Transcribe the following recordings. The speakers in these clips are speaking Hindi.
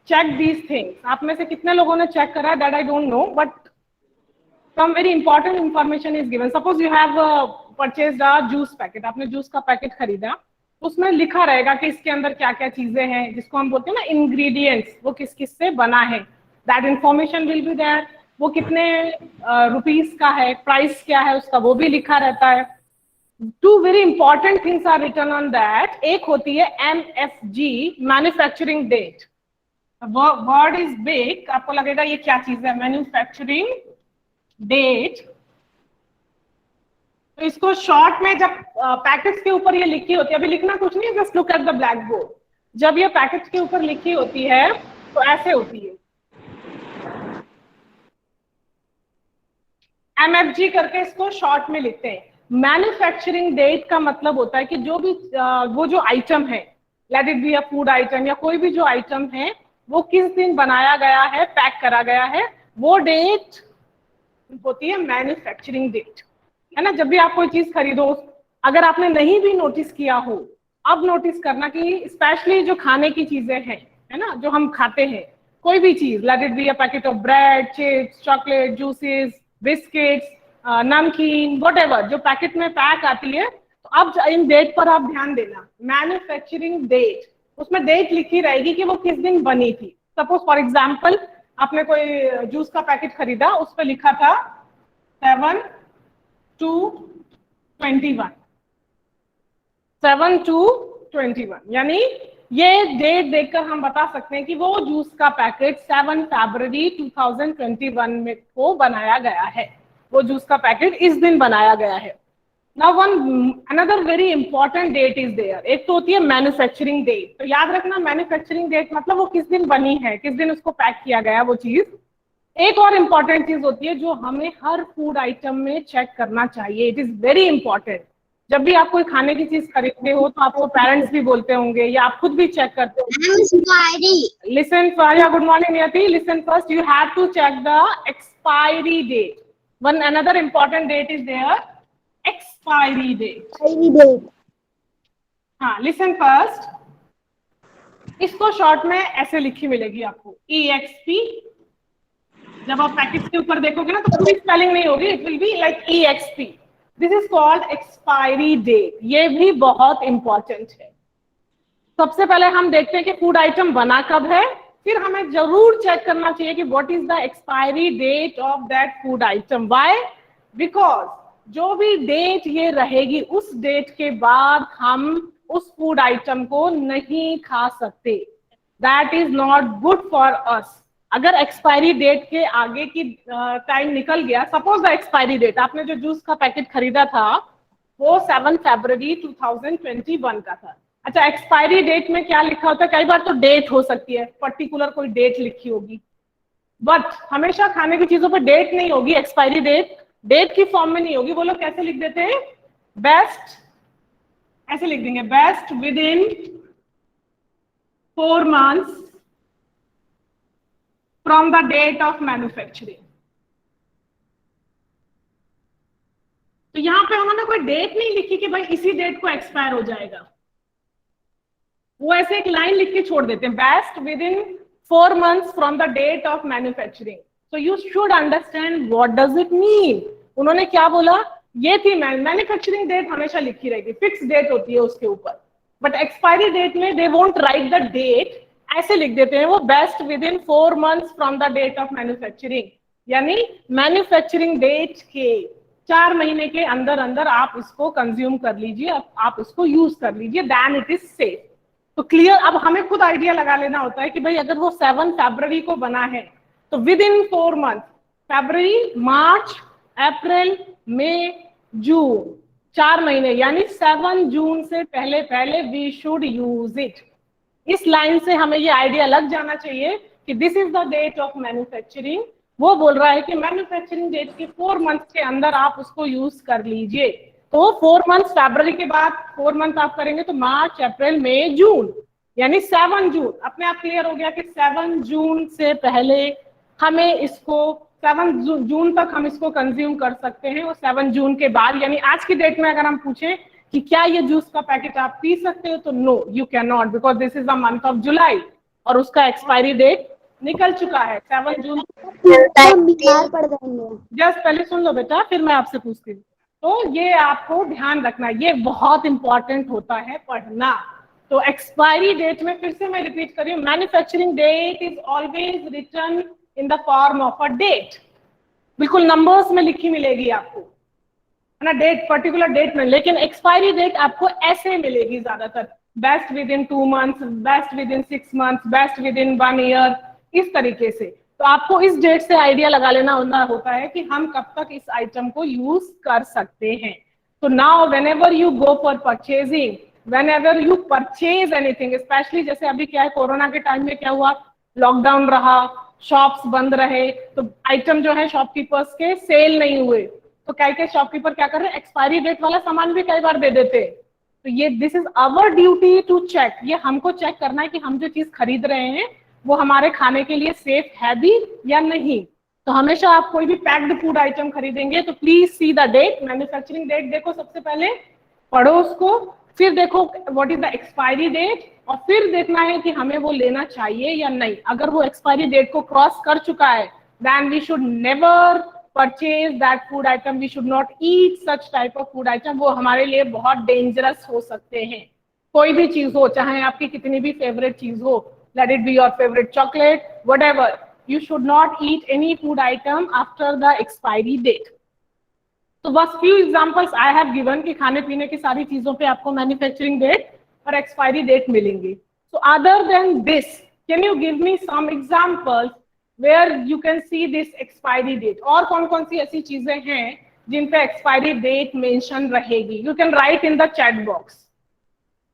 check these things. आप में से कितने लोगों ने check करा? That I don't know, but some very important information is given. Suppose you have purchased a juice packet. आपने juice का पैकेट खरीदा, उसमें लिखा रहेगा कि इसके अंदर क्या क्या चीजें हैं, जिसको हम बोलते हैं ना ingredients, वो किस किस से बना है. That information will be there. वो कितने रुपीस का है, प्राइस क्या है उसका, वो भी लिखा रहता है. Two very important things are written on that. एक होती है MFG, manufacturing date. Word is big. आपको लगेगा ये क्या चीज है, manufacturing date. तो इसको शॉर्ट में जब पैकेट्स के ऊपर ये लिखी होती है, अभी लिखना कुछ नहीं है, just look at the black board. जब ये पैकेट्स के ऊपर लिखी होती है तो ऐसे होती है, MFG करके इसको शॉर्ट में लिखते हैं. मैन्युफैक्चरिंग डेट का मतलब होता है कि जो भी वो जो आइटम है, let it be a food item या कोई भी जो आइटम है, वो किस दिन बनाया गया है, पैक करा गया है, वो डेट होती है मैन्युफैक्चरिंग डेट, है ना. जब भी आप कोई चीज खरीदो, अगर आपने नहीं भी नोटिस किया हो, अब नोटिस करना कि स्पेशली जो खाने की चीजें हैं, है ना, जो हम खाते हैं, कोई भी चीज, let it be a packet of bread, chips, chocolate, juices, biscuits, नमकीन, व्हाटएवर जो पैकेट में पैक आती है, तो अब इन डेट पर आप ध्यान देना. मैन्युफैक्चरिंग डेट, उसमें डेट लिखी रहेगी कि वो किस दिन बनी थी. सपोज फॉर एग्जांपल आपने कोई जूस का पैकेट खरीदा, उस पर लिखा था 7/2/21, 7/2/21, यानी ये डेट देखकर हम बता सकते हैं कि वो जूस का पैकेट 7 फरवरी 2021 में को बनाया गया है. वो जूस का पैकेट इस दिन बनाया गया है. Now another very important date is there. एक तो होती है मैन्युफैक्चरिंग डेट. तो याद रखना, मैन्युफैक्चरिंग डेट मतलब वो किस दिन बनी है, किस दिन उसको पैक किया गया वो चीज. एक और इम्पॉर्टेंट चीज होती है जो हमें हर फूड आइटम में चेक करना चाहिए. It is very important. जब भी आप कोई खाने की चीज खरीदते हो तो आपको पेरेंट्स भी बोलते होंगे या आप खुद भी चेक करते हो. Listen first, good morning Niyati. Listen first, you have to check the expiry date. One another important date is there, expiry date. हाँ, लिसन फर्स्ट, इसको शॉर्ट में ऐसे लिखी मिलेगी आपको, EXP. जब आप पैकेट के ऊपर देखोगे ना तो पूरी स्पेलिंग नहीं होगी, it will be like EXP. This is called expiry date. ये भी बहुत इंपॉर्टेंट है. सबसे पहले हम देखते हैं कि फूड आइटम बना कब है, फिर हमें जरूर चेक करना चाहिए कि what is the expiry date of that food item. Why? Because जो भी डेट ये रहेगी, उस डेट के बाद हम उस फूड आइटम को नहीं खा सकते. That is not good for us. अगर एक्सपायरी डेट के आगे की टाइम निकल गया, सपोज द एक्सपायरी डेट, आपने जो जूस का पैकेट खरीदा था वो 7 फरवरी 2021 का था. अच्छा, एक्सपायरी डेट में क्या लिखा होता है? कई बार तो डेट हो सकती है, पर्टिकुलर कोई डेट लिखी होगी, बट हमेशा खाने की चीजों पर डेट नहीं होगी. एक्सपायरी डेट की फॉर्म में नहीं होगी. वो लोग कैसे लिख देते हैं? बेस्ट, ऐसे लिख देंगे, best within 4 months from the date of manufacturing. तो यहां पे उन्होंने कोई डेट नहीं लिखी कि भाई इसी डेट को एक्सपायर हो जाएगा. वो ऐसे एक लाइन लिख के छोड़ देते हैं, best within 4 months from the date of manufacturing. So you should understand what does it mean. उन्होंने क्या बोला? ये थी मैन्युफैक्चरिंग डेट हमेशा लिखी रहेगी, फिक्स डेट होती है उसके ऊपर. बट एक्सपायरी डेट में they won't write the date, ऐसे लिख देते हैं वो, best within 4 months from the date of manufacturing. यानी मैन्युफैक्चरिंग डेट के 4 महीने के अंदर अंदर आप इसको कंज्यूम कर लीजिए, आप इसको यूज कर लीजिए, देन इट इज सेफ. तो क्लियर. अब हमें खुद आइडिया लगा लेना होता है कि भाई अगर वो 7 फरवरी को बना है तो विद इन 4 months, फरवरी, मार्च, अप्रैल, मई, जून, 4 महीने, यानी 7 जून से पहले पहले वी शुड यूज इट. इस लाइन से हमें ये आइडिया लग जाना चाहिए कि this is the date of manufacturing. वो बोल रहा है कि मैन्युफैक्चरिंग डेट के 4 months के अंदर आप उसको यूज कर लीजिए. तो 4 months, फरवरी के बाद 4 months आप करेंगे तो मार्च, अप्रैल, मई, जून, यानी 7 जून. अपने आप क्लियर हो गया कि 7 जून से पहले हमें इसको, 7 जून तक हम इसको कंज्यूम कर सकते हैं. और 7 जून के बाद, यानी आज की डेट में अगर हम पूछें कि क्या ये जूस का पैकेट आप पी सकते हो, तो no, you can not, because this is the month of July. और उसका एक्सपायरी डेट निकल चुका है 7 जून। बीमार पड़ जाएंगे। जस्ट पहले सुन लो बेटा, फिर मैं आपसे पूछती हूँ। तो ये आपको ध्यान रखना, ये बहुत इंपॉर्टेंट होता है पढ़ना। तो एक्सपायरी डेट में फिर से मैं रिपीट कर रही हूँ, manufacturing date is always written in the form of a date, बिल्कुल नंबर्स में लिखी मिलेगी आपको, है ना, डेट, पर्टिकुलर डेट में। लेकिन एक्सपायरी डेट आपको ऐसे मिलेगी ज्यादातर, best with in 2 months, best with in 6 months, best with in 1 year, इस तरीके से। तो आपको इस डेट से आइडिया लगा लेना होता है कि हम कब तक इस आइटम को यूज कर सकते हैं। तो now whenever you go for purchasing, whenever you purchase anything, specially जैसे अभी क्या है, कोरोना के टाइम में क्या हुआ, लॉकडाउन रहा, शॉप्स बंद रहे, तो आइटम जो है शॉपकीपर्स के सेल नहीं हुए, तो कई शॉपकीपर क्या कर रहे हैं, एक्सपायरी डेट वाला सामान भी कई बार दे देते हैं। तो ये this is our duty to check, ये हमको चेक करना है कि हम जो चीज खरीद रहे हैं वो हमारे खाने के लिए सेफ है भी या नहीं। तो हमेशा आप कोई भी पैक्ड फूड आइटम खरीदेंगे तो please see the date, manufacturing date देखो सबसे पहले, पढ़ो उसको, फिर देखो what is the expiry date, और फिर देखना है कि हमें वो लेना चाहिए या नहीं। अगर वो एक्सपायरी डेट को क्रॉस कर चुका है then we should never purchase that food item, we should not eat such type of food item, वो हमारे लिए बहुत डेंजरस हो सकते हैं। कोई भी चीज हो, चाहे आपकी कितनी भी फेवरेट चीज हो, let it be your favorite chocolate, whatever, you should not eat any food item after the expiry date. तो बस few examples I have given कि खाने पीने की सारी चीजों पे आपको मैन्युफैक्चरिंग डेट और एक्सपायरी डेट मिलेंगी। So other than this, can you give me some examples where you can see this expiry date? और कौन-कौन सी ऐसी चीजें हैं जिन पे एक्सपायरी डेट मेंशन रहेगी? You can write in the chat box.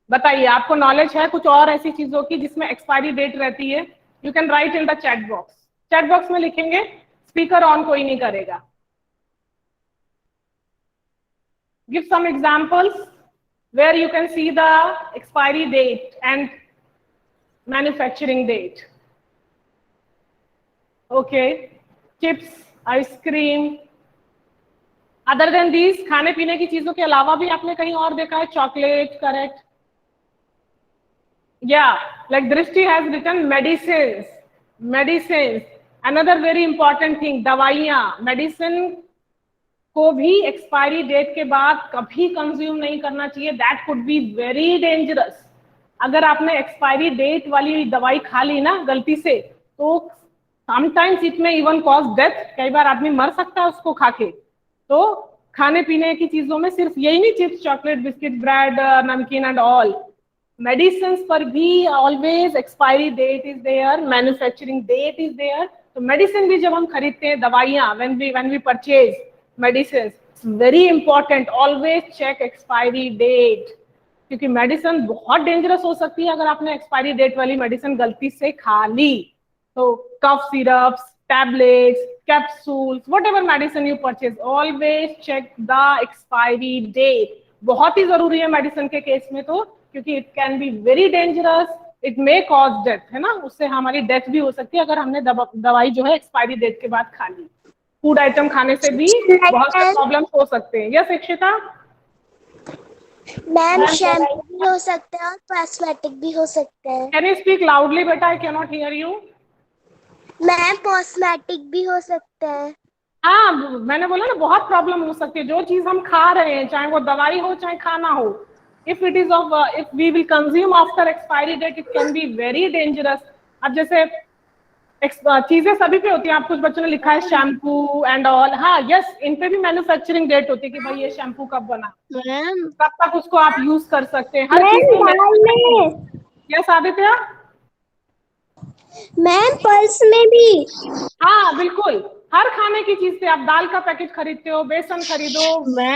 बताइए, आपको नॉलेज है कुछ और ऐसी चीजों की जिसमें एक्सपायरी डेट रहती है? You can write in the chat box, chat box में लिखेंगे, स्पीकर ऑन कोई नहीं करेगा। Give some examples where you can see the expiry date and manufacturing date. Okay, chips, ice cream, other than these, खाने पीने की चीजों के अलावा भी आपने कहीं और देखा है? Chocolate, correct. Yeah, like Drishti has written medicines, medicines. Another very important thing, दवाइयाँ, मेडिसिन को भी एक्सपायरी डेट के बाद कभी कंज्यूम नहीं करना चाहिए, that could be very dangerous. अगर आपने एक्सपायरी डेट वाली दवाई खा ली ना गलती से, तो समटाइम्स इट में इवन कॉज डेथ, कई बार आदमी मर सकता है उसको खा के। तो खाने पीने की चीजों में सिर्फ यही नहीं, chips, chocolate, biscuit, bread, namkeen and all, medicine पर भी always expiry date is there, manufacturing date is there. तो मेडिसिन भी जब हम खरीदते हैं, दवाइयाँ, when we purchase medicine, it's very important, always check expiry date, क्योंकि मेडिसिन बहुत डेंजरस हो सकती है अगर आपने एक्सपायरी डेट वाली मेडिसिन गलती से खा ली। तो cough syrups, tablets, capsules, whatever medicine you purchase, always check the expiry date. बहुत ही जरूरी है मेडिसिन के केस में तो, क्योंकि it can be very dangerous, it may cause death, है ना, उससे हमारी डेथ भी हो सकती है अगर हमने दवाई जो है एक्सपायरी डेट के बाद खा ली। फूड आइटम खाने से भी बहुत से प्रॉब्लम्स हो सकते हैं। यस इक्षिता? मैम शैम्पू भी हो सकते हैं और कॉस्मेटिक भी हो सकते हैं। कैन यू स्पीक लाउडली बेटा, I can not here you. Ma'am cosmetic भी हो सकते हैं। हाँ, मैंने बोला ना बहुत प्रॉब्लम हो सकती है, जो चीज हम खा रहे हैं, चाहे वो दवाई हो चाहे खाना हो, if it is of if we will consume after expiry date, it can be very dangerous. अब जैसे चीजें सभी पे होती हैं, आप कुछ बच्चों ने लिखा है शैम्पू एंड ऑल, हाँ यस, इन पे भी मैन्युफैक्चरिंग डेट होती है कि भाई ये शैम्पू कब बना, कब तक उसको आप यूज कर सकते हैं, हर चीज। यस आदित्य? मैम पर्स में भी। हाँ बिल्कुल, हर खाने की चीज से, आप दाल का पैकेट खरीदते हो, बेसन खरीदो,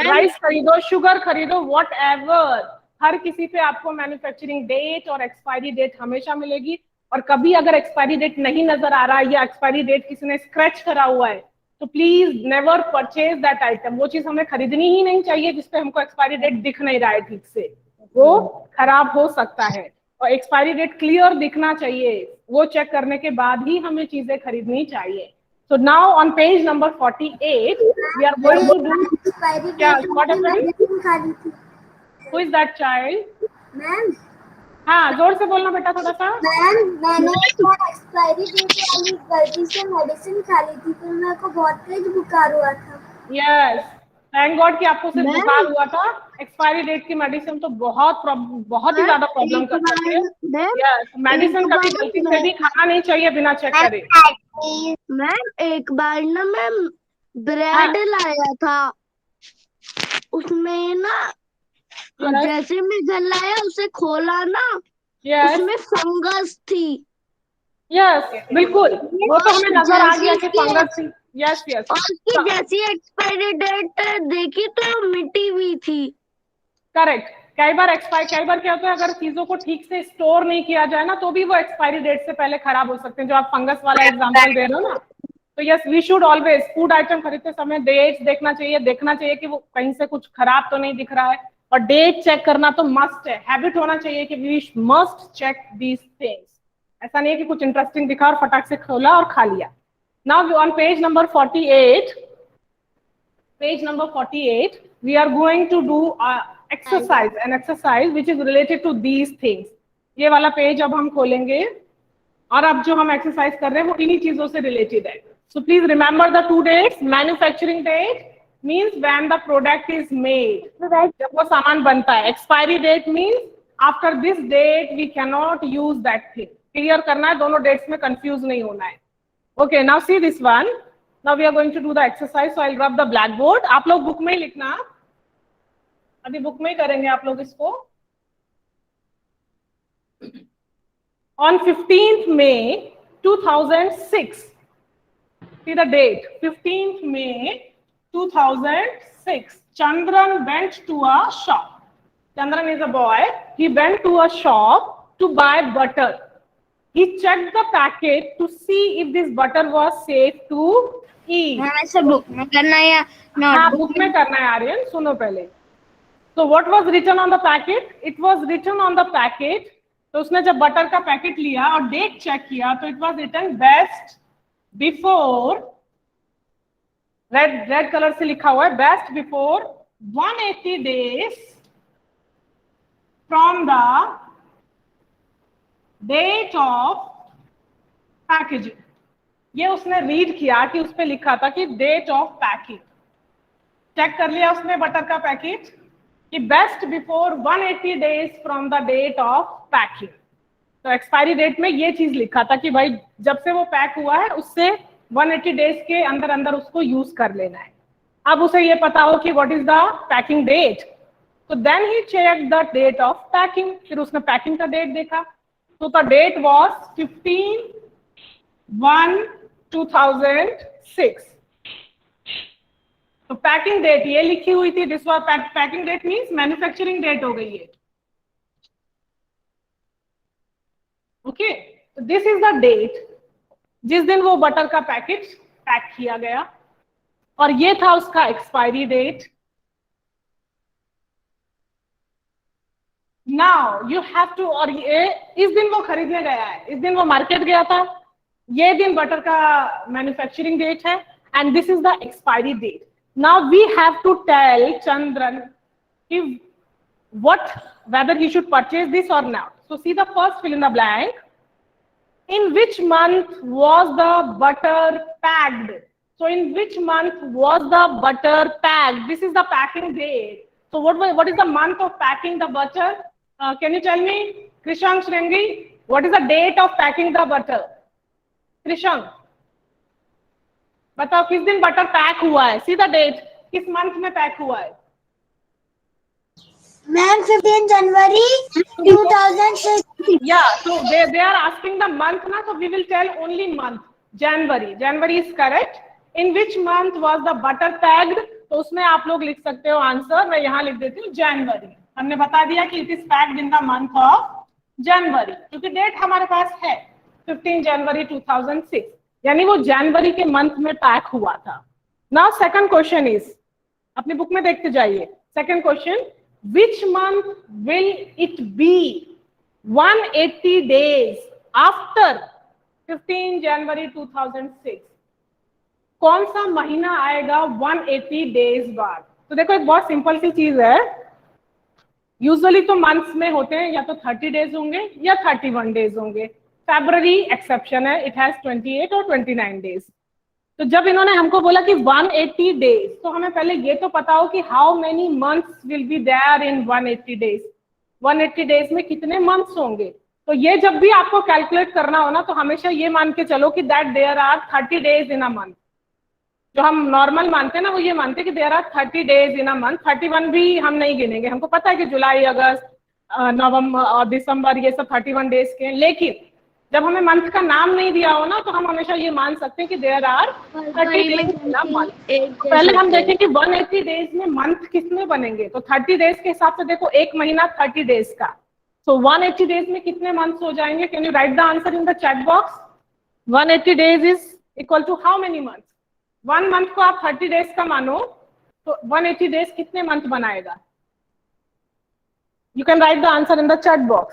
राइस खरीदो, शुगर खरीदो, व्हाटएवर, हर किसी पे आपको मैन्युफैक्चरिंग डेट और एक्सपायरी डेट हमेशा मिलेगी। और कभी अगर एक्सपायरी डेट नहीं नजर आ रहा है या एक्सपायरी डेट किसी ने स्क्रैच करा हुआ है, तो please never purchase that item. वो चीज हमें खरीदनी ही नहीं चाहिए जिसपे हमको एक्सपायरी डेट दिख नहीं रहा है ठीक से, वो खराब हो सकता है। और एक्सपायरी डेट क्लियर दिखना चाहिए, वो चेक करने के बाद ही हमें चीजें खरीदनी चाहिए। So now on page number 48, we are going to do. Yeah, what happened? Who is that child? Ma'am हाँ, जोर से बोलना बेटा थोड़ा सा। मैम मैंने एक बार एक्सपायरी डेट वाली गलती से मेडिसिन खा ली थी, तो मेरे को बहुत तेज बुखार हुआ था। यस, थैंक गॉड कि आपको सिर्फ बुखार मैम हुआ था। एक्सपायरी डेट की मेडिसिन तो बहुत ही ज्यादा प्रॉब्लम एक कर सकती है। बार मैम यस, मेडिसिन एक कभी बार गलती से मैं भी खाना नहीं चाहिए बिना चेक करे। मैम एक बार ना मैम हाँ, ब्रेड लाया था, उसमें ना यस जैसे मैं घर लाया उसे खोला ना, यस उसमें फंगस थी। यस, बिल्कुल, वो तो हमें और नजर आ जैसी गया कि उसकी फंगस थी। यस यस, और उसकी जैसी एक्सपायरी डेट देखी तो मिटी हुई थी। करेक्ट। कई बार क्या होता है, अगर चीजों को ठीक से स्टोर नहीं किया जाए ना, तो भी वो एक्सपायरी डेट से पहले खराब हो सकते हैं, जो आप फंगस वाला एग्जांपल दे रहे हो ना। तो yes, we should always food item खरीदते समय डेट देखना चाहिए कि वो कहीं से कुछ खराब तो नहीं दिख रहा है, और डेट चेक करना तो मस्ट है, हैबिट होना चाहिए कि we must check these things. ऐसा नहीं है कि कुछ इंटरेस्टिंग दिखा और फटाक से खोला और खा लिया। Now on page number 48, we are going to do an exercise which is related to these things. ये वाला पेज अब हम खोलेंगे, और अब जो हम एक्सरसाइज कर रहे हैं वो इन्हीं चीजों से रिलेटेड है। So please remember the two dates. Manufacturing date means when the product is made, जब वो सामान बनता है। Expiry date means after this date we can not use that thing. Clear करना है, दोनों डेट्स में कंफ्यूज नहीं होना है। Okay, now see this one. Now we are going to do the exercise. So I'll rub the blackboard. आप लोग बुक में ही लिखना, अभी बुक में ही करेंगे आप लोग इसको। On 15th May 2006, see the date, 15th May 2006, Chandran went to a shop. Chandran is a boy. He went to a shop to buy butter. He checked the packet to see if this butter was safe to eat. ऐसे बुक में करना है या हाँ, बुक में करना है आर्यन, सुनो पहले। So what was written on the packet? It was written on the packet. तो उसने जब बटर का पैकेट लिया और डेट चेक किया, तो it was written best before, red colour से लिखा हुआ है, best before 180 days from the date of packaging. ये उसने रीड किया कि उस पे लिखा था कि डेट ऑफ पैकिंग। चेक कर लिया उसने बटर का पैकेट कि best before 180 days from the date of packing. तो एक्सपायरी डेट में ये चीज लिखा था कि भाई जब से वो पैक हुआ है उससे 180 डेज के अंदर अंदर उसको यूज कर लेना है। अब उसे ये पता हो कि what is the packing date, तो देन ही check the date of packing. फिर उसने पैकिंग का डेट देखा, तो द डेट वाज 15/1/2006। तो पैकिंग डेट ये लिखी हुई थी, this was packing date means manufacturing date हो गई है। ओके, तो दिस इज द डेट जिस दिन वो बटर का पैकेट पैक किया गया, और ये था उसका expiry date. Now you have to, और ये इस दिन वो खरीदने गया है, इस दिन वो मार्केट गया था, ये दिन बटर का मैन्युफैक्चरिंग डेट है, and this is the expiry date. Now we have to tell Chandran कि what whether he should purchase this or not. So see the first fill in the blank. In which month was the butter packed? So in which month was the butter packed? This is the packing date. So what is the month of packing the butter? Can you tell me, Krishank Shringi, what is the date of packing the butter? Krishank, बताओ किस दिन बटर पैक हुआ है? सी द डेट, किस मंथ में पैक हुआ है? Ma'am 15 January 2006। Yeah, so they are asking the month na, so we will tell only month. January. January is correct. In which month was the butter packed? तो उसमें आप लोग लिख सकते हो आंसर, मैं यहाँ लिख देती हूँ जनवरी। हमने बता दिया कि it is packed in the month of January, क्योंकि डेट हमारे पास है 15 जनवरी 2006, यानी वो जनवरी के मंथ में पैक हुआ था। नाउ सेकंड क्वेश्चन इज, अपनी बुक में देखते जाइए। Second question, which month will it be 180 days after 15 January 2006? कौन सा महीना आएगा 180 डेज बाद? तो देखो एक बहुत सिंपल सी चीज है, यूजुअली तो मंथ्स में होते हैं, या तो 30 डेज होंगे या 31 डेज होंगे। फरवरी एक्सेप्शन है, इट हैज 28 और 29 डेज। तो जब इन्होंने हमको बोला कि 180 डेज, तो हमें पहले ये तो पता हो कि how many months will be there in 180 days. 180 days में कितने मंथ्स होंगे। तो ये जब भी आपको कैलकुलेट करना हो ना, तो हमेशा ये मान के चलो कि that there are 30 days in a month. जो हम नॉर्मल मानते हैं ना, वो ये मानते हैं कि there are 30 days in a month. 31 भी हम नहीं गिनेंगे, हमको पता है कि जुलाई, अगस्त, नवंबर और दिसंबर ये सब 31 डेज के हैं। लेकिन जब हमें मंथ का नाम नहीं दिया हो ना, तो हम हमेशा ये मान सकते हैं कि there are 30 days in a month. पहले हम देखें कि 180 डेज में मंथ कितने बनेंगे। तो 30 डेज के हिसाब से देखो, एक महीना 30 डेज का। So 180 days में कितने months हो जाएंगे? Can you write the answer in the chat box? 180 days is equal to how many months? 1 month को आप 30 days का मानो, तो 180 days कितने month बनाएगा? You can write the answer in the chat box.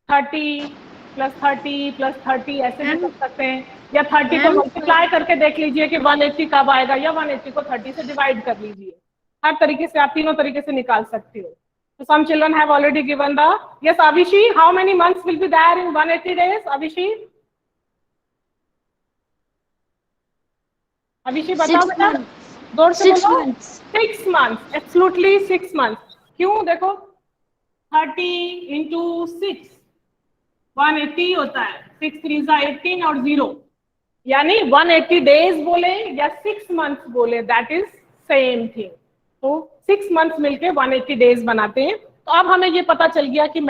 30 plus 30 plus 30 ऐसे भी कर सकते हैं, या 30 को मल्टीप्लाई करके देख लीजिए कि 180 कब आएगा, या 180 को 30 से डिवाइड कर लीजिए। हर तरीके से आप तीनों तरीके से निकाल सकते हो। So some children have already given the, yes Avishi, how many months will be there in 180 days? Avishi बताओ बेटा, जोर से बोलो। 6 months, absolutely 6 months। क्यों? देखो 30 into 6 180 होता है, 6 3 18 और 0, यानी 180 डेज बोले या 6 months बोले, दैट इज सेम थिंग। तो 6 months मिलके 180 डेज बनाते हैं। तो अब हमें ये पता चल गया कि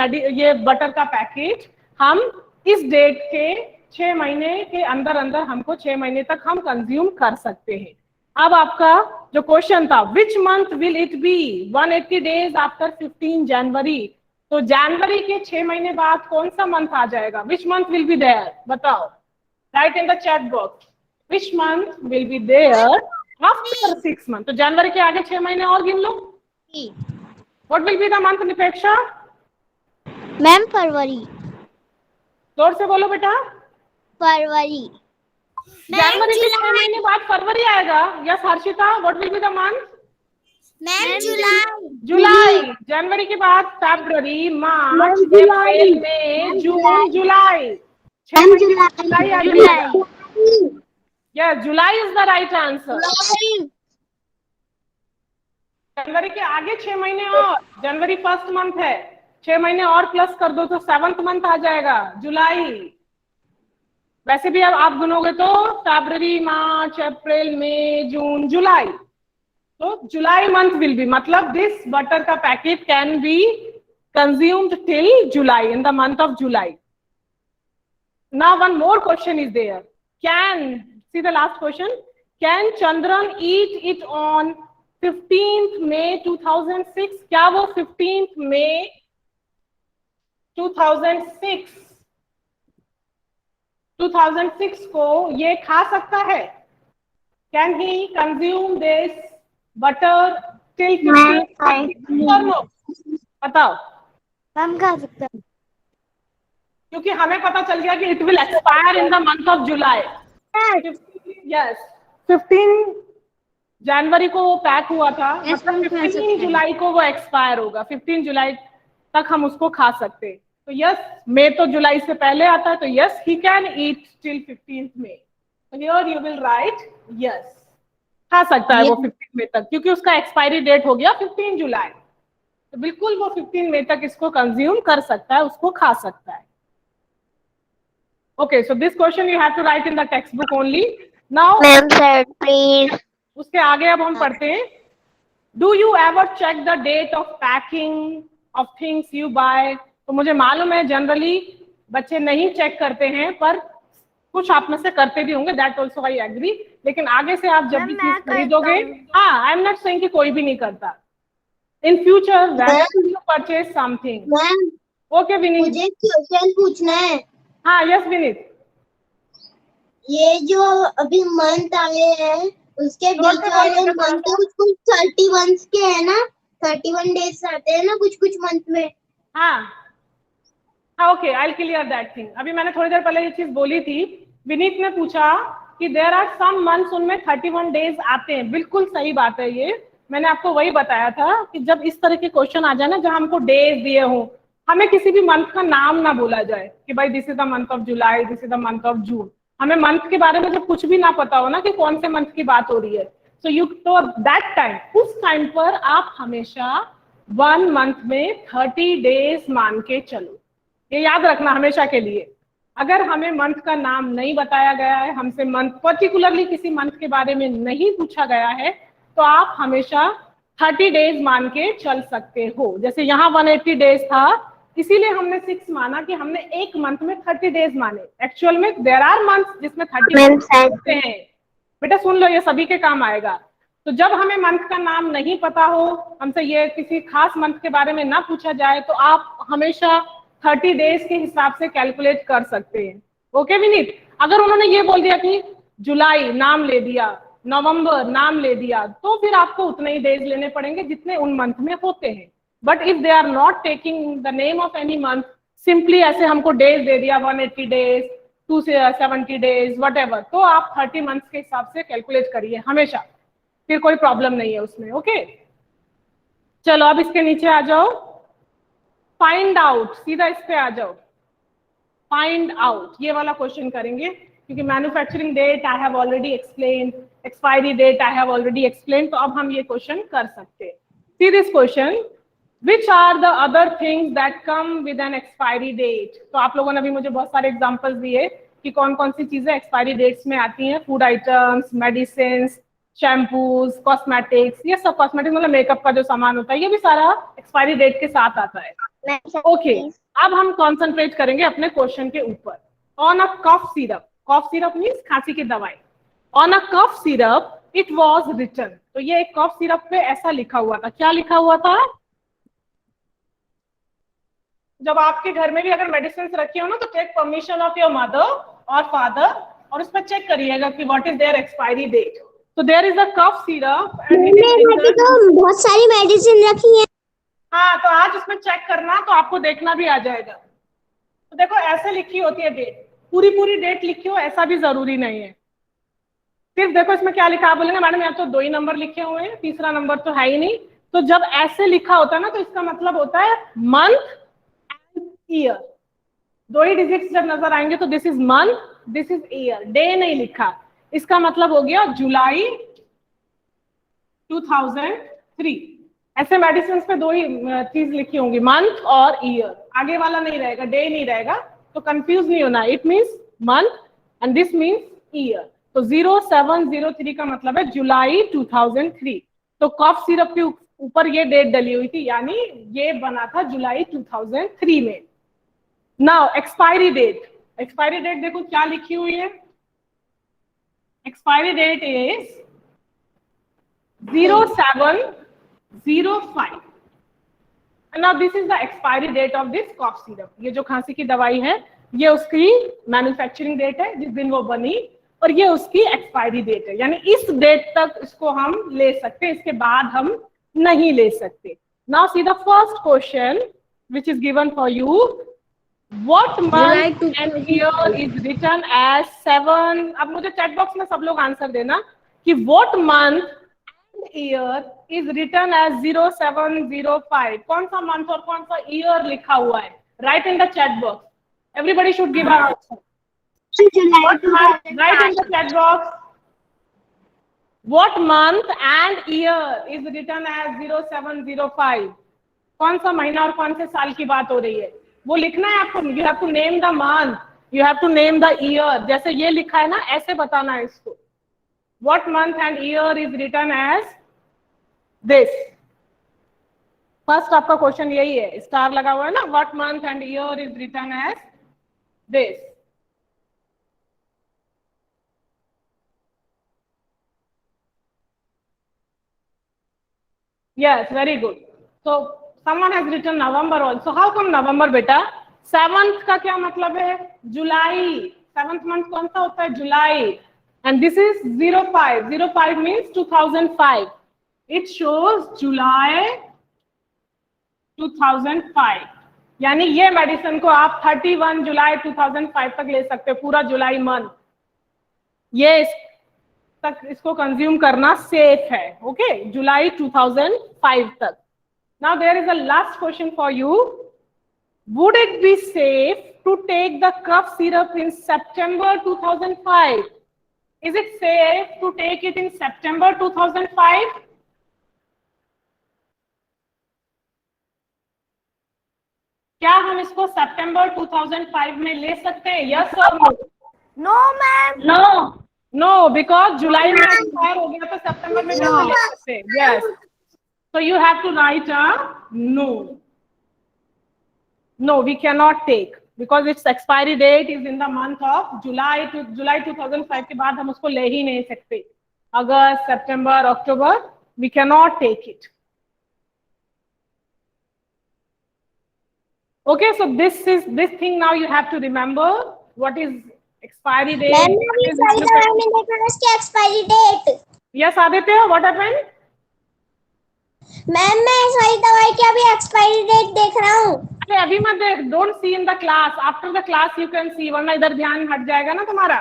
ये बटर का पैकेट हम इस डेट के 6 महीने के अंदर अंदर हमको 6 महीने तक हम कंज्यूम कर सकते हैं। अब आपका जो क्वेश्चन था, विच month will it be 180 days after 15 जनवरी। तो जनवरी के 6 महीने बाद कौन सा मंथ आ जाएगा? Which month will be there? बताओ, write in the chat box, which month will be there after 6 months। तो जनवरी के आगे 6 महीने और गिन लो। What will be the month Nipeksha? Ma'am फरवरी। जोर से बोलो बेटा। फरवरी। जनवरी के 6 महीने बाद फरवरी आएगा। Yes Harshita, what will be the month? Ma'am जुलाई। जुलाई। जनवरी के बाद फरवरी, मार्च, अप्रैल, मई, जून, जुलाई। 6 महीने जुलाई आ जाएगा। Yes, July is the right answer. जनवरी के आगे 6 महीने और, जनवरी फर्स्ट मंथ है, 6 महीने और प्लस कर दो तो 7th मंथ आ जाएगा, जुलाई। वैसे भी अब आप गिनोगे तो फरवरी, मार्च, अप्रैल, मई, जून, जुलाई। तो जुलाई मंथ विल बी, मतलब दिस बटर का packet can be consumed till July, in the month of July. Now one more question is there. See the last question. Can Chandran eat it on 15th May 2006? क्या वो 15th May 2006 को ये खा सकता है? Can he consume this butter till 15th or no? बताओ। हम खा सकते हैं, क्योंकि हमें पता चल गया कि it will expire in the month of July. Yes, 15 जनवरी को वो पैक हुआ था, मतलब 15 जुलाई को वो एक्सपायर होगा। 15 जुलाई तक हम उसको खा सकते हैं। तो यस, मई तो जुलाई से पहले आता है, तो yes he can eat till 15th मई। तो here you will write yes, खा सकता है वो 15 मई तक, क्योंकि उसका एक्सपायरी डेट हो गया 15 जुलाई। तो बिल्कुल वो 15 मई तक इसको कंज्यूम कर सकता है, उसको खा सकता है। Okay, so this question you have to write in the textbook only. Now, ma'am sir please. उसके आगे अब हम पढ़ते हैं, Do you ever check the date of packing of things you buy? तो मुझे मालूम है जनरली बच्चे नहीं चेक करते हैं, पर कुछ आप में से करते भी होंगे, that also I agree। लेकिन आगे से आप जब भी चीज खरीदोगे, हाँ, I am not saying कि कोई भी नहीं करता। In future, when you purchase something, okay Vineet, मुझे क्वेश्चन पूछना है। हाँ यस विनीत। ये जो अभी मंथ आए हैं उसके बीच वाले मंथ तो कुछ 31 के है ना, 31 डेज आते हैं ना कुछ कुछ मंथ में। हाँ okay, I will clear that thing. अभी मैंने थोड़ी देर पहले ये चीज बोली थी। विनीत ने पूछा कि देयर आर सम मंथ्स उनमें 31 डेज आते हैं, बिल्कुल सही बात है। ये मैंने आपको वही बताया था कि जब इस तरह के क्वेश्चन आ जाए ना, जहां हमको डेज दिए हों, हमें किसी भी मंथ का नाम ना बोला जाए कि भाई this is the month of July, this is the month of June. हमें मंथ के बारे में जब कुछ भी ना पता हो ना कि कौन से मंथ की बात हो रही है, सो यू तो दैट टाइम, उस टाइम पर आप हमेशा 1 मंथ में 30 डेज मान के चलो। ये याद रखना हमेशा के लिए। अगर हमें मंथ का नाम नहीं बताया गया है, हमसे मंथ पर्टिकुलरली किसी मंथ के बारे में नहीं पूछा गया है, तो आप हमेशा 30 डेज मान के चल सकते हो। जैसे यहाँ 180 डेज था, इसीलिए हमने 6 माना कि हमने एक मंथ में 30 डेज माने। एक्चुअल में देयर आर मंथ्स जिसमें 30 होते हैं। बेटा सुन लो, ये सभी के काम आएगा। तो जब हमें मंथ का नाम नहीं पता हो, हमसे ये किसी खास मंथ के बारे में ना पूछा जाए, तो आप हमेशा 30 डेज के हिसाब से कैलकुलेट कर सकते हैं। ओके विनीत? अगर उन्होंने ये बोल दिया कि जुलाई नाम ले दिया, नवंबर नाम ले दिया, तो फिर आपको उतने ही डेज लेने पड़ेंगे जितने उन मंथ में होते हैं। But if they are not taking the name of any month, simply ऐसे हमको डेज दे दिया 180 डेज, 270 डेज, वट तो आप 30 मंथ्स के हिसाब से कैलकुलेट करिए हमेशा, फिर कोई प्रॉब्लम नहीं है उसमें। ओके चलो अब इसके नीचे आ जाओ, फाइंड आउट, सीधा इस पे आ जाओ। फाइंड आउट ये वाला क्वेश्चन करेंगे, क्योंकि manufacturing date I have already explain, expiry date I have already explain, तो अब हम ये क्वेश्चन कर सकते हैं। See this question, which are the other things that come with an expiry date. तो आप लोगों ने अभी मुझे बहुत सारे एग्जांपल्स दिए कि कौन कौन सी चीजें एक्सपायरी डेट्स में आती हैं। Food items, medicine, shampoos, cosmetics, ये सब कॉस्मेटिक्स मतलब मेकअप का जो सामान होता है, ये भी सारा एक्सपायरी डेट के साथ आता है। ओके अब हम कॉन्सेंट्रेट करेंगे अपने क्वेश्चन के ऊपर। On a cough syrup, cough syrup means खांसी की दवाई, on a cough syrup it was written. तो ये एक कफ सिरप पे ऐसा लिखा हुआ था। क्या लिखा हुआ था? जब आपके घर में भी अगर मेडिसिन रखी हो ना, तो take permission of your mother और फादर और उस पर चेक करिएगा कि what is there expiry date. तो there is a cough syrup and तो बहुत सारी मेडिसिन रखी है। हाँ, तो आज उसमें चेक करना, तो आपको देखना भी आ जाएगा। तो देखो ऐसे लिखी होती है डेट, पूरी पूरी डेट लिखी हो ऐसा भी जरूरी नहीं है। सिर्फ देखो इसमें क्या लिखा, आप बोलेंगे मैडम यहाँ तो 2 ही नंबर लिखे हुए हैं, तीसरा नंबर तो है ही नहीं। तो जब ऐसे लिखा होता है ना, तो इसका मतलब होता है month and year. 2 he digits जब नजर आएंगे तो this is month, this is year, day नहीं लिखा, इसका मतलब हो गया जुलाई 2003। ऐसे मेडिसिन पे 2 ही चीज लिखी होंगी, मंथ और ईयर, आगे वाला नहीं रहेगा, डे नहीं रहेगा, तो कंफ्यूज नहीं होना। It means month and this means year. तो 0703 का मतलब है जुलाई 2003। तो कफ सिरप के ऊपर ये डेट डली हुई थी, यानी ये बना था जुलाई 2003 में। Now expiry date, expiry date देखो क्या लिखी हुई है। Expiry date is 0705। Now this is the expiry date of this cough syrup। ये जो खांसी की दवाई है, ये उसकी मैन्युफैक्चरिंग डेट है जिस दिन वो बनी, और ये उसकी एक्सपायरी डेट है, यानी इस डेट तक इसको हम ले सकते हैं, इसके बाद हम नहीं ले सकते। Now see the first question which is given for you. What month and year is written as 7? अब मुझे चैट बॉक्स में सब लोग आंसर देना कि what month year is written as 0705। कौन सा मंथ और कौन सा ईयर लिखा हुआ है? Write in the chat box, everybody should give our answer. Write in the chat box what month and year is written as 0705। कौन सा महीना और कौन से साल की बात हो रही है वो लिखना है आपको। You have to name the month, you have to name the year. जैसे ये लिखा है ना, ऐसे बताना है इसको। What month and year is written as this? First आपका क्वेश्चन यही है, स्टार लगा हुआ है ना। What month and year is written as this? Yes, very good. So someone has written November also. How come November बेटा? 7th का क्या मतलब है? जुलाई। 7th month कौन सा होता है? जुलाई। And this is 05. 05 means 2005. It shows July 2005. यानी ये मेडिसिन को आप 31 जुलाई 2005 तक ले सकते हो, पूरा जुलाई मंथ। ये तक इसको कंज्यूम करना सेफ है. ओके, जुलाई 2005 तक. Now there is a last question for you. Would it be safe to take the cough syrup in September 2005? Is it safe to take it in September 2005? क्या हम इसको सितंबर 2005 में ले सकते हैं? यस और no? No ma'am. No. No, because जुलाई में एक्सपायर हो गया तो सितंबर में कैसे ले सकते? Yes. So you have to write a no. No, we cannot take. Because its expiry date is in the month of July 2005 के बाद हम उसको ले ही नहीं सकते. अगस्त, सितंबर, अक्टूबर, we cannot take it. Okay, so this thing now you have to remember what is expiry date. expiry date. Yes, Aditya, what happened? Ma'am मैं सारी दवाई की अभी एक्सपायरी डेट देख रहा हूँ. अरे अभी मत देख. Don't see in the class. After the class you can सी, वरना इधर ध्यान हट जाएगा ना तुम्हारा.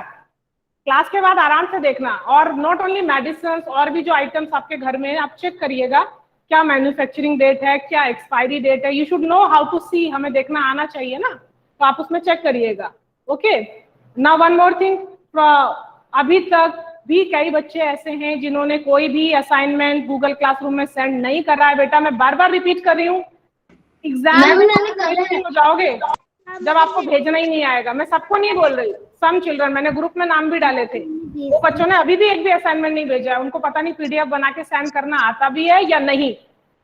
क्लास के बाद आराम से देखना. और नॉट ओनली मेडिसिन, और भी जो आइटम्स आपके घर में आप चेक करिएगा क्या मैन्युफैक्चरिंग डेट है, क्या एक्सपायरी डेट है. You should know how to see. हमें देखना आना चाहिए ना, तो आप उसमें चेक करिएगा. Okay. Now one more thing. अभी तक भी कई बच्चे ऐसे हैं जिन्होंने कोई भी असाइनमेंट गूगल क्लासरूम में सेंड नहीं कर रहा है. बेटा मैं बार बार रिपीट कर रही हूँ, एग्जाम हो जाओगे जब आपको भेजना ही नहीं आएगा. मैं सबको नहीं बोल रही, सम चिल्ड्रन, मैंने ग्रुप में नाम भी डाले थे. वो बच्चों ने अभी भी एक भी असाइनमेंट नहीं भेजा है. उनको पता नहीं पीडीएफ बना के सेंड करना आता भी है या नहीं.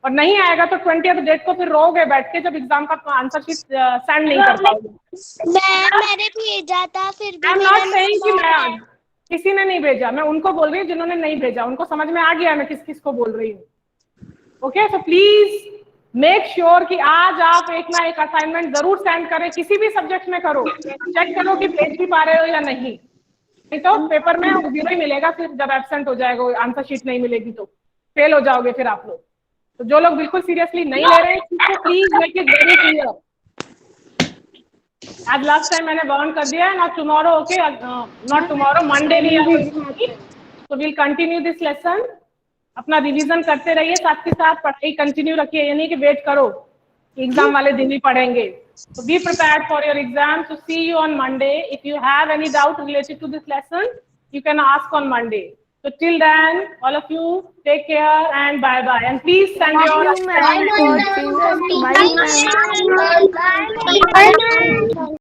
और नहीं आएगा तो 20th डेट को फिर रोगे बैठ के जब एग्जाम का आंसर शीट सेंड नहीं कर पाओगे. मैंने भेजा था फिर भी. आई एम नॉट सेइंग कि मैं किसी ने नहीं भेजा, मैं उनको बोल रही हूँ जिन्होंने नहीं भेजा. उनको समझ में आ गया मैं किस किस को बोल रही हूँ. Okay, so please make sure कि आज आप एक ना एक असाइनमेंट जरूर सेंड करें. किसी भी सब्जेक्ट में करो, चेक करो कि भेज भी पा रहे हो या नहीं. नहीं तो पेपर में 0 ही मिलेगा. फिर जब एब्सेंट हो जाएगा, आंसर शीट नहीं मिलेगी तो फेल हो जाओगे फिर आप लोग. तो जो लोग बिल्कुल सीरियसली नहीं ले रहे हैं, please make it very clear. आज लास्ट टाइम मैंने वार्न कर दिया है. Not tomorrow. Okay, not tomorrow, Monday भी. तो विल कंटिन्यू दिस लेसन. अपना रिवीजन करते रहिए, साथ के साथ पढ़ाई कंटिन्यू रखिए. ये नहीं कि वेट करो एग्जाम वाले दिन ही पढ़ेंगे. So be prepared for your exam. So see you on Monday. If you have any doubt related to this lesson, you can ask on Monday. So till then, all of you take care and bye bye. And please send your Bye, ma'am. Bye, ma'am.